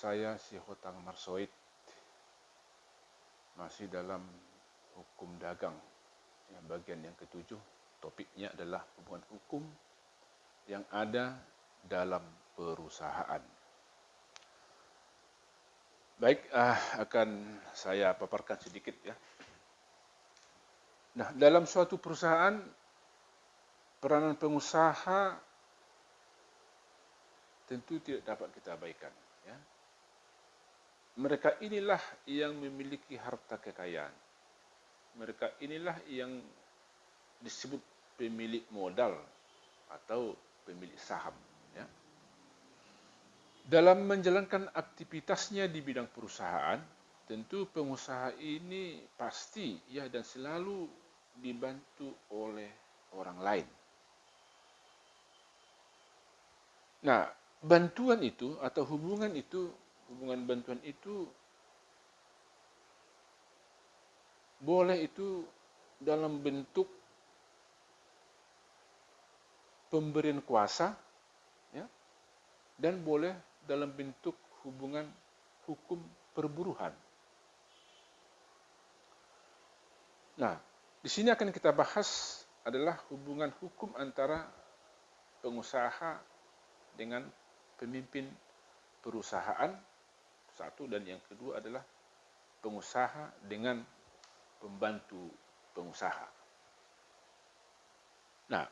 saya Syekh Hotang Marsoid masih dalam hukum dagang, bagian yang ketujuh. Topiknya adalah hubungan hukum yang ada dalam perusahaan. Baik, akan saya paparkan sedikit ya. Nah, dalam suatu perusahaan, peranan pengusaha tentu tidak dapat kita abaikan. Ya. Mereka inilah yang memiliki harta kekayaan. Mereka inilah yang disebut pemilik modal atau pemilik saham. Ya. Dalam menjalankan aktivitasnya di bidang perusahaan, tentu pengusaha ini pasti ya dan selalu dibantu oleh orang lain. Nah, bantuan itu atau hubungan bantuan itu boleh itu dalam bentuk pemberian kuasa, ya, dan boleh dalam bentuk hubungan hukum perburuhan. Nah, di sini akan kita bahas adalah hubungan hukum antara pengusaha dengan pemimpin perusahaan, satu, dan yang kedua adalah pengusaha dengan pembantu pengusaha. Nah,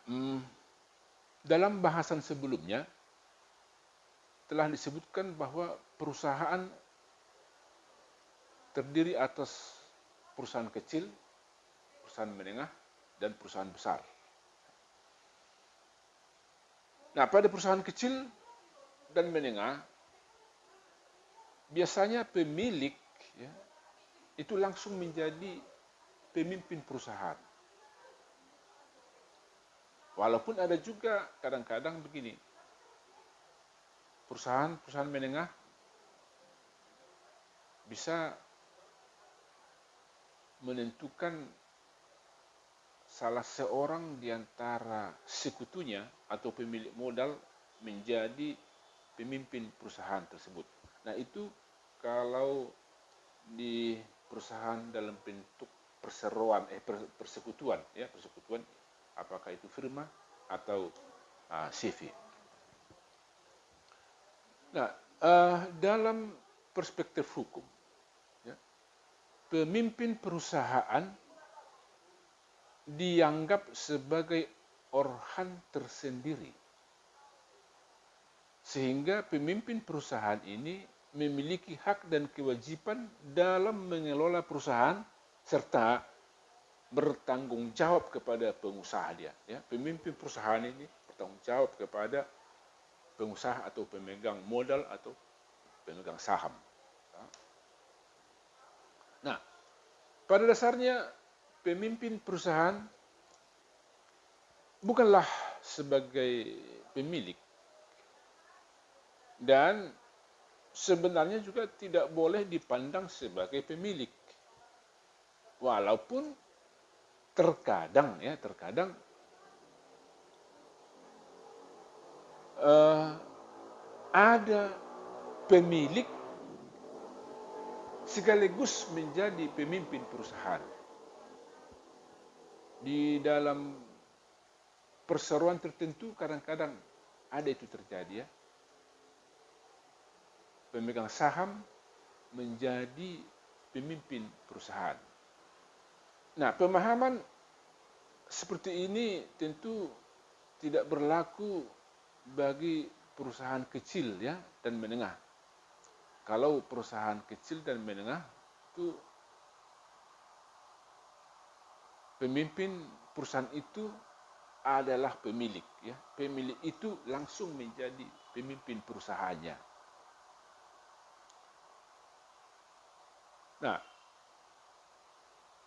dalam bahasan sebelumnya telah disebutkan bahwa perusahaan terdiri atas perusahaan kecil, perusahaan menengah, dan perusahaan besar. Nah, pada perusahaan kecil dan menengah, biasanya pemilik ya, itu langsung menjadi pemimpin perusahaan. Walaupun ada juga kadang-kadang begini, perusahaan menengah bisa menentukan salah seorang di antara sekutunya atau pemilik modal menjadi pemimpin perusahaan tersebut. Nah, itu kalau di perusahaan dalam bentuk persekutuan, apakah itu firma atau CV. Nah, dalam perspektif hukum, ya, pemimpin perusahaan dianggap sebagai organ tersendiri, sehingga pemimpin perusahaan ini memiliki hak dan kewajiban dalam mengelola perusahaan serta bertanggung jawab kepada pengusaha dia. Ya, pemimpin perusahaan ini bertanggung jawab kepada pengusaha atau pemegang modal atau pemegang saham. Nah, pada dasarnya pemimpin perusahaan bukanlah sebagai pemilik dan sebenarnya juga tidak boleh dipandang sebagai pemilik. Walaupun terkadang ada pemilik sekaligus menjadi pemimpin perusahaan. Di dalam perseroan tertentu kadang-kadang ada itu terjadi ya. Pemegang saham menjadi pemimpin perusahaan. Nah, pemahaman seperti ini tentu tidak berlaku bagi perusahaan kecil ya dan menengah. Kalau perusahaan kecil dan menengah itu pemimpin perusahaan itu adalah pemilik ya. Pemilik itu langsung menjadi pemimpin perusahaannya. Nah,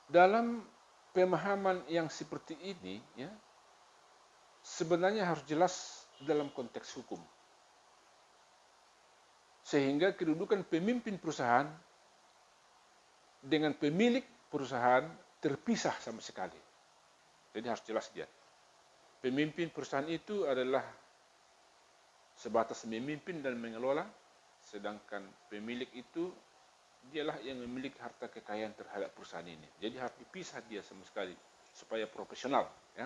dalam pemahaman yang seperti ini ya, sebenarnya harus jelas dalam konteks hukum. Sehingga kedudukan pemimpin perusahaan dengan pemilik perusahaan terpisah sama sekali. Jadi harus jelas dia. Pemimpin perusahaan itu adalah sebatas memimpin dan mengelola, sedangkan pemilik itu dialah yang memiliki harta kekayaan terhadap perusahaan ini. Jadi harus dipisah dia sama sekali supaya profesional. Ya.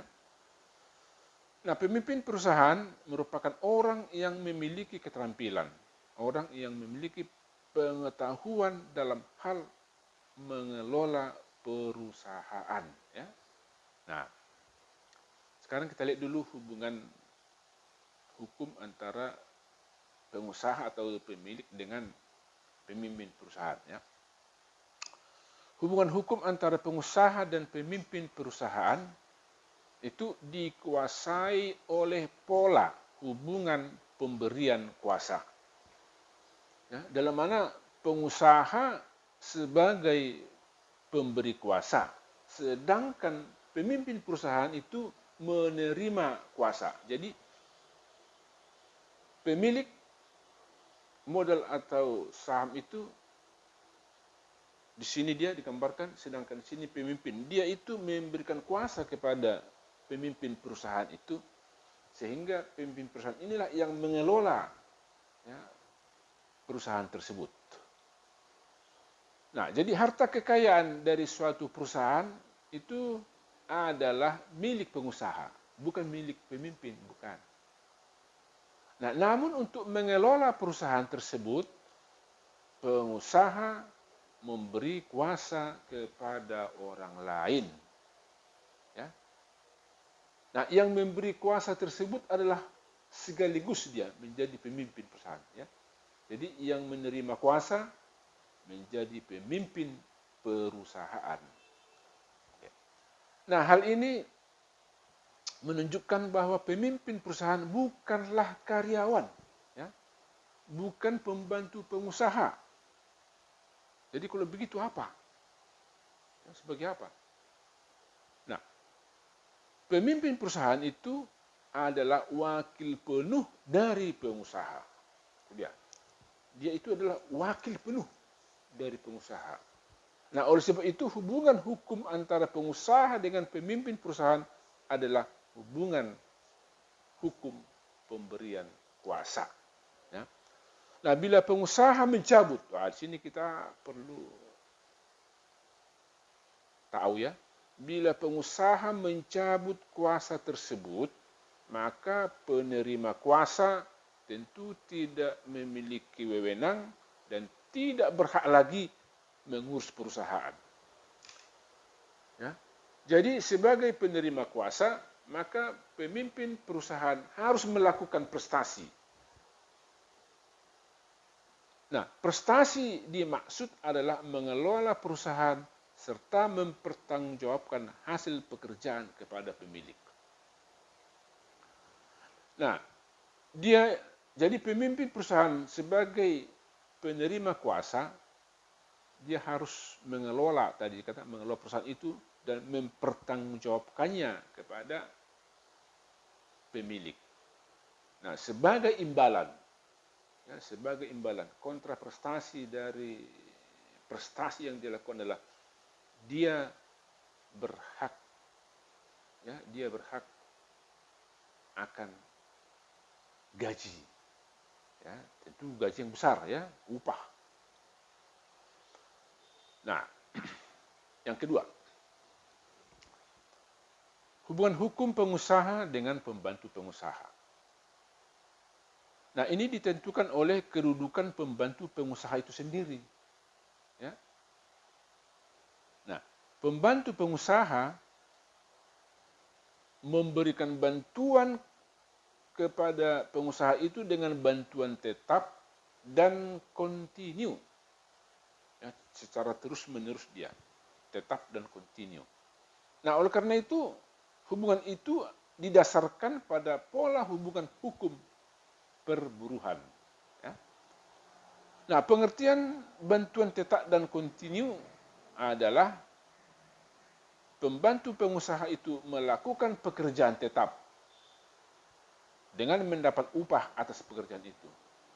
Nah, pemimpin perusahaan merupakan orang yang memiliki keterampilan, orang yang memiliki pengetahuan dalam hal mengelola perusahaan. Ya. Nah, sekarang kita lihat dulu hubungan hukum antara pengusaha atau pemilik dengan pemimpin perusahaan. Ya. Hubungan hukum antara pengusaha dan pemimpin perusahaan itu dikuasai oleh pola hubungan pemberian kuasa. Ya, dalam mana pengusaha sebagai pemberi kuasa, sedangkan pemimpin perusahaan itu menerima kuasa. Jadi pemilik modal atau saham itu di sini dia digambarkan, sedangkan di sini pemimpin. Dia itu memberikan kuasa kepada pemimpin perusahaan itu, sehingga pemimpin perusahaan inilah yang mengelola ya, perusahaan tersebut. Nah, jadi harta kekayaan dari suatu perusahaan itu adalah milik pengusaha, bukan milik pemimpin, bukan. Nah, namun untuk mengelola perusahaan tersebut, pengusaha memberi kuasa kepada orang lain. Ya. Nah, yang memberi kuasa tersebut adalah sekaligus dia menjadi pemimpin perusahaan. Ya. Jadi yang menerima kuasa menjadi pemimpin perusahaan. Ya. Nah, hal ini menunjukkan bahwa pemimpin perusahaan bukanlah karyawan, ya, bukan pembantu pengusaha. Jadi kalau begitu apa? Ya, sebagai apa? Nah, pemimpin perusahaan itu adalah wakil penuh dari pengusaha. Dia itu adalah wakil penuh dari pengusaha. Nah, oleh sebab itu hubungan hukum antara pengusaha dengan pemimpin perusahaan adalah hubungan hukum pemberian kuasa. Ya. Nah, bila pengusaha mencabut, di sini kita perlu tahu ya, bila pengusaha mencabut kuasa tersebut, maka penerima kuasa tentu tidak memiliki wewenang dan tidak berhak lagi mengurus perusahaan. Ya. Jadi sebagai penerima kuasa, maka pemimpin perusahaan harus melakukan prestasi. Nah, prestasi dimaksud adalah mengelola perusahaan serta mempertanggungjawabkan hasil pekerjaan kepada pemilik. Nah, jadi pemimpin perusahaan sebagai penerima kuasa, dia harus mengelola perusahaan itu dan mempertanggungjawabkannya kepada pemilik. Nah, sebagai imbalan kontra prestasi dari prestasi yang dilakukan adalah dia berhak akan gaji, ya, tentu gaji yang besar, ya, upah. Nah, yang kedua, hubungan hukum pengusaha dengan pembantu pengusaha. Nah, ini ditentukan oleh kedudukan pembantu pengusaha itu sendiri. Ya. Nah, pembantu pengusaha memberikan bantuan kepada pengusaha itu dengan bantuan tetap dan kontinu. Ya, secara terus-menerus dia. Tetap dan kontinu. Nah, oleh karena itu, hubungan itu didasarkan pada pola hubungan hukum perburuhan. Ya. Nah, pengertian bantuan tetap dan kontinu adalah pembantu pengusaha itu melakukan pekerjaan tetap dengan mendapat upah atas pekerjaan itu.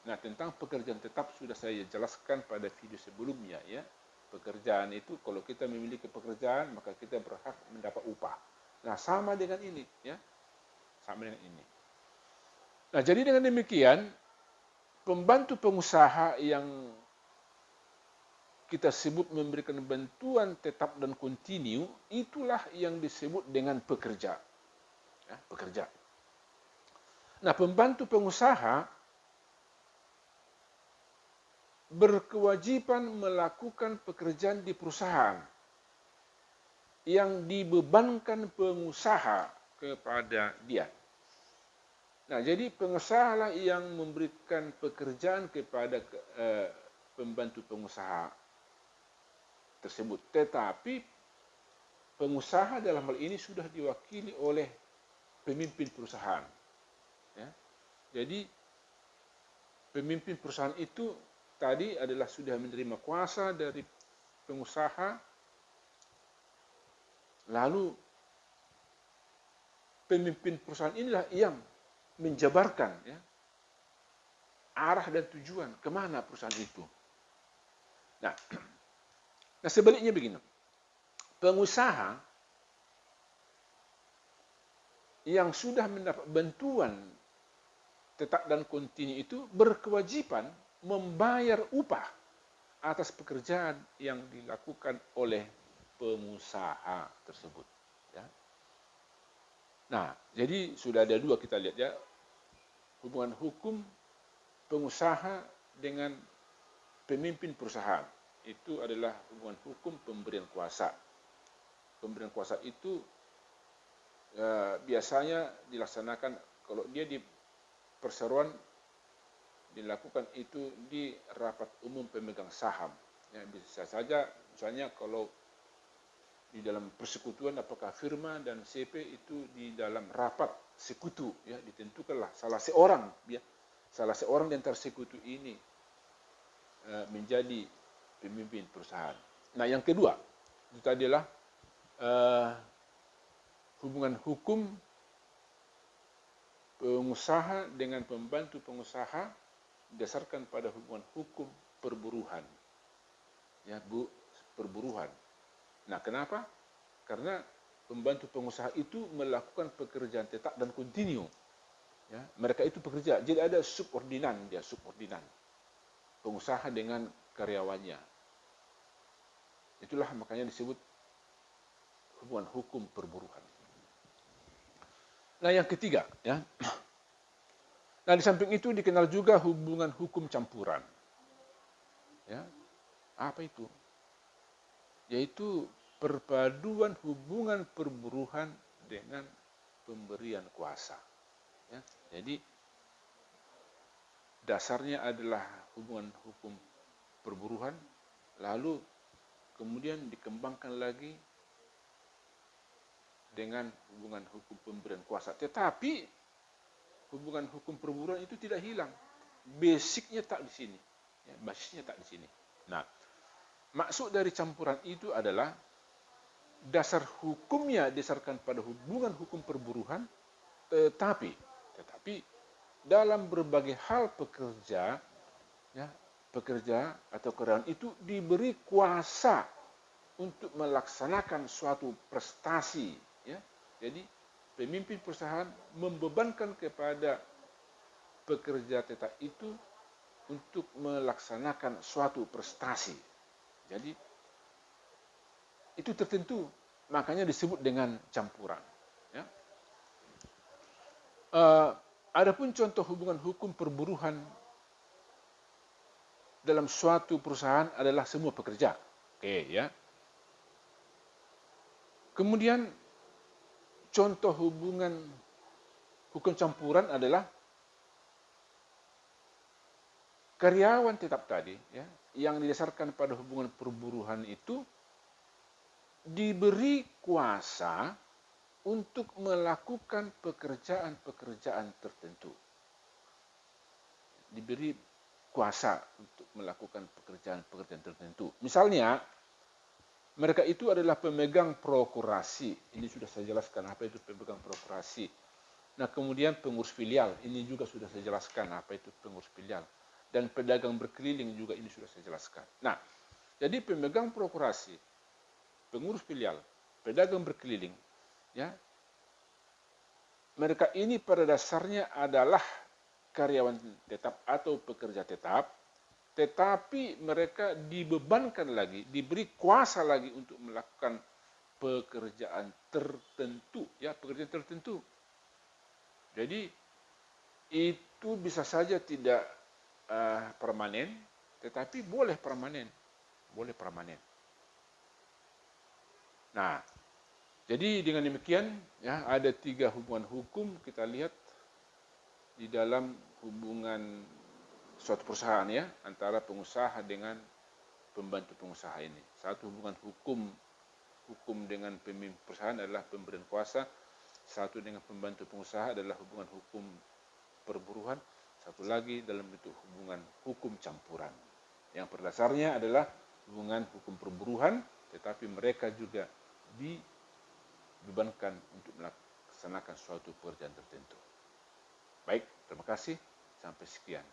Nah, tentang pekerjaan tetap sudah saya jelaskan pada video sebelumnya, ya. Pekerjaan itu, kalau kita memiliki pekerjaan, maka kita berhak mendapat upah. Nah, sama dengan ini, ya. Sama dengan ini. Nah, jadi dengan demikian, pembantu pengusaha yang kita sebut memberikan bantuan tetap dan kontinu, itulah yang disebut dengan pekerja. Ya, pekerja. Nah, pembantu pengusaha berkewajiban melakukan pekerjaan di perusahaan yang dibebankan pengusaha kepada dia. Nah, jadi pengusaha yang memberikan pekerjaan kepada pembantu pengusaha tersebut. Tetapi pengusaha dalam hal ini sudah diwakili oleh pemimpin perusahaan. Ya. Jadi pemimpin perusahaan itu tadi adalah sudah menerima kuasa dari pengusaha, lalu pemimpin perusahaan inilah yang menjabarkan ya, arah dan tujuan kemana perusahaan itu. Nah sebaliknya begini, pengusaha yang sudah mendapat bantuan tetap dan kontinu itu berkewajiban membayar upah atas pekerjaan yang dilakukan oleh pengusaha tersebut. Ya. Nah, jadi sudah ada dua kita lihat ya, hubungan hukum pengusaha dengan pemimpin perusahaan. Itu adalah hubungan hukum pemberian kuasa. Pemberian kuasa itu biasanya dilaksanakan kalau dia di perseroan, dilakukan itu di rapat umum pemegang saham. Ya, bisa saja misalnya kalau di dalam persekutuan apakah firma dan CP itu di dalam rapat sekutu, ya ditentukanlah salah seorang di antara sekutu ini menjadi pemimpin perusahaan. Nah, yang kedua itu tadi adalah hubungan hukum pengusaha dengan pembantu pengusaha berdasarkan pada hubungan hukum perburuhan. Ya, perburuhan. Nah, kenapa? Karena pembantu pengusaha itu melakukan pekerjaan tetap dan kontinu. Ya, mereka itu bekerja. Jadi ada subordinan, pengusaha dengan karyawannya. Itulah makanya disebut hubungan hukum perburuhan. Nah, yang ketiga, ya. Nah, di samping itu dikenal juga hubungan hukum campuran. Ya, apa itu? Yaitu perpaduan hubungan perburuhan dengan pemberian kuasa. Ya, jadi dasarnya adalah hubungan hukum perburuhan, lalu kemudian dikembangkan lagi dengan hubungan hukum pemberian kuasa. Tetapi hubungan hukum perburuhan itu tidak hilang. Basicnya tak di sini. Ya, basisnya tak di sini. Nah, maksud dari campuran itu adalah dasar hukumnya disasarkan pada hubungan hukum perburuhan, tetapi dalam berbagai hal pekerja, ya, pekerja atau karyawan itu diberi kuasa untuk melaksanakan suatu prestasi. Ya. Jadi pemimpin perusahaan membebankan kepada pekerja tetap itu untuk melaksanakan suatu prestasi. Jadi itu tertentu, makanya disebut dengan campuran. Ya. Adapun contoh hubungan hukum perburuhan dalam suatu perusahaan adalah semua pekerja. Oke, ya. Kemudian contoh hubungan hukum campuran adalah karyawan tetap tadi, ya, yang didasarkan pada hubungan perburuhan itu diberi kuasa untuk melakukan pekerjaan-pekerjaan tertentu. Diberi kuasa untuk melakukan pekerjaan-pekerjaan tertentu. Misalnya, mereka itu adalah pemegang prokurasi. Ini sudah saya jelaskan apa itu pemegang prokurasi. Nah, kemudian pengurus filial. Ini juga sudah saya jelaskan apa itu pengurus filial. Dan pedagang berkeliling juga ini sudah saya jelaskan. Nah, jadi pemegang prokurasi, pengurus filial, pedagang berkeliling, ya, mereka ini pada dasarnya adalah karyawan tetap atau pekerja tetap, tetapi mereka dibebankan lagi, diberi kuasa lagi untuk melakukan pekerjaan tertentu, ya, pekerjaan tertentu. Jadi itu bisa saja tidak permanen, tetapi boleh permanen, boleh permanen. Nah, jadi dengan demikian, ya, ada 3 hubungan hukum kita lihat di dalam hubungan suatu perusahaan, ya, antara pengusaha dengan pembantu pengusaha ini. Satu hubungan hukum dengan pemimpin perusahaan adalah pemberian kuasa, satu dengan pembantu pengusaha adalah hubungan hukum perburuhan, satu lagi dalam bentuk hubungan hukum campuran. Yang berdasarnya adalah hubungan hukum perburuhan, tetapi mereka juga dibebankan untuk melaksanakan suatu pekerjaan tertentu. Baik, terima kasih. Sampai sekian.